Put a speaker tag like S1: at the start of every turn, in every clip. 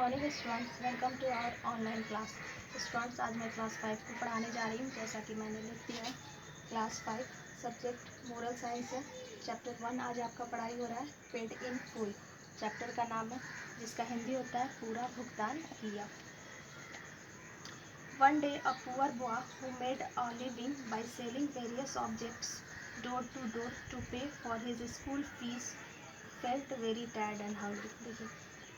S1: Morning students, welcome to our online class. Students, आज मैं class 5 को पढ़ाने जा रही हूँ। जैसा कि मैंने लिख दिया है, क्लास 5 सब्जेक्ट मोरल साइंस है। चैप्टर 1 आज आपका पढ़ाई हो रहा है, पेड इन फुल चैप्टर का नाम है, जिसका हिंदी होता है पूरा भुगतान किया। One day a poor boy who made a living by selling various objects door to door to pay for his school fees felt very tired and hungry। देखिए,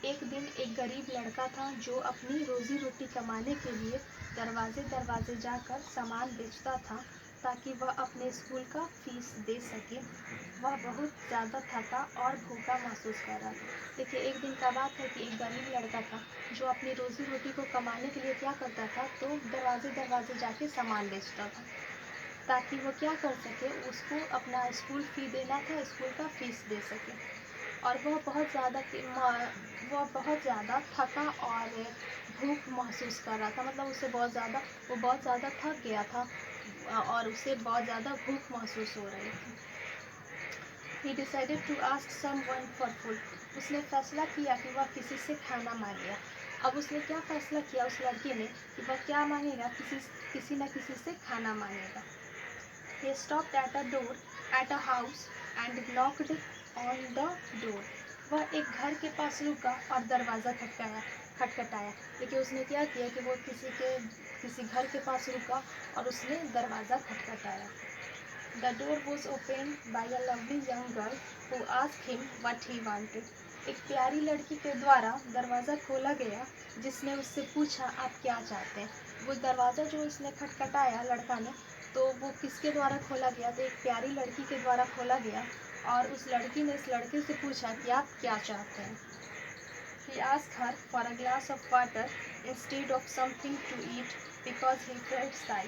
S1: एक दिन एक गरीब लड़का था जो अपनी रोजी रोटी कमाने के लिए दरवाजे दरवाजे जाकर सामान बेचता था ताकि वह अपने स्कूल का फीस दे सके। वह बहुत ज़्यादा थका और भूखा महसूस कर रहा था। देखिए, एक दिन का बात है कि एक गरीब लड़का था जो अपनी रोजी रोटी को कमाने के लिए क्या करता था, तो दरवाजे दरवाजे जाके सामान बेचता था ताकि वो क्या कर सके, उसको अपना स्कूल फ़ी देना था, स्कूल का फीस दे सके। और वह बहुत ज़्यादा थका और भूख महसूस कर रहा था। मतलब वो बहुत ज़्यादा थक गया था और उसे बहुत ज़्यादा भूख महसूस हो रही थी। He decided to ask someone for food। उसने फैसला किया कि वह किसी से खाना मांगेगा। अब उसने क्या फैसला किया उस लड़के ने कि वह क्या मांगेगा, किसी न किसी से खाना मांगेगा। He stopped at a house and knocked on the door। वह एक घर के पास रुका और दरवाज़ा खटखटाया। देखिए, उसने क्या किया कि वो किसी घर के पास रुका और उसने दरवाज़ा खटखटाया। The door was opened by a lovely young girl who asked him what he wanted। एक प्यारी लड़की के द्वारा दरवाज़ा खोला गया जिसने उससे पूछा, आप क्या चाहते हैं। वो दरवाज़ा जो उसने खटखटाया लड़का ने, तो वो किसके द्वारा खोला गया, तो एक प्यारी लड़की के द्वारा खोला गया और उस लड़की ने इस लड़के से पूछा कि आप क्या चाहते हैं। He asked her for a glass of water instead of something to eat because he felt shy।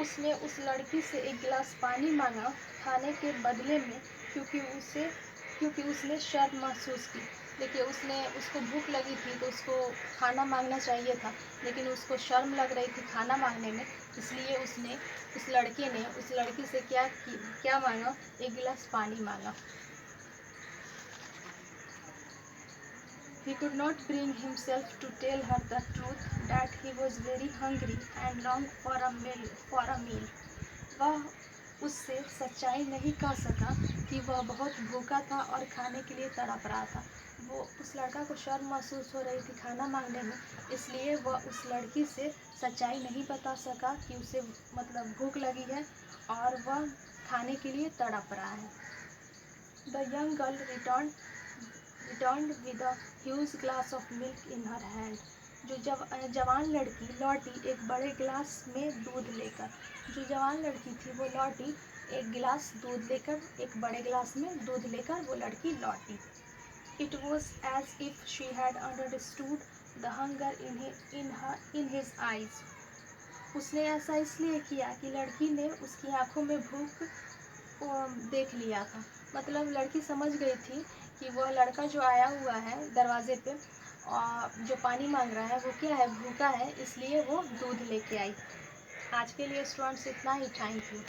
S1: उसने उस लड़की से एक गिलास पानी मांगा खाने के बदले में, क्योंकि उसने शर्म महसूस की। देखिए, उसको भूख लगी थी तो उसको खाना मांगना चाहिए था, लेकिन उसको शर्म लग रही थी खाना मांगने में, इसलिए उस लड़के ने उस लड़की से क्या मांगा, एक गिलास पानी मांगा। He could not bring himself to tell her the truth that he was very hungry and longed for a meal। वह उससे सच्चाई नहीं कह सका कि वह बहुत भूखा था और खाने के लिए तड़प रहा था। वो उस लड़का को शर्म महसूस हो रही थी खाना मांगने में, इसलिए वह उस लड़की से सच्चाई नहीं बता सका कि उसे मतलब भूख लगी है और वह खाने के लिए तड़प रहा है। The young girl returned with a huge glass of milk in her hand। जो जवान लड़की लौटी एक बड़े गिलास में दूध लेकर। जो जवान लड़की थी वो लौटी एक गिलास दूध लेकर, एक बड़े गिलास में दूध लेकर वो लड़की लौटी। It was as if she had understood the hunger in his eyes। उसने ऐसा इसलिए किया कि लड़की ने उसकी आंखों में भूख देख लिया था। मतलब लड़की समझ गई थी कि वह लड़का जो आया हुआ है दरवाजे पे और जो पानी मांग रहा है वो क्या है, भूखा है, इसलिए वो दूध लेके आई। आज के लिए स्टूडेंट्स इतना ही। Thank you.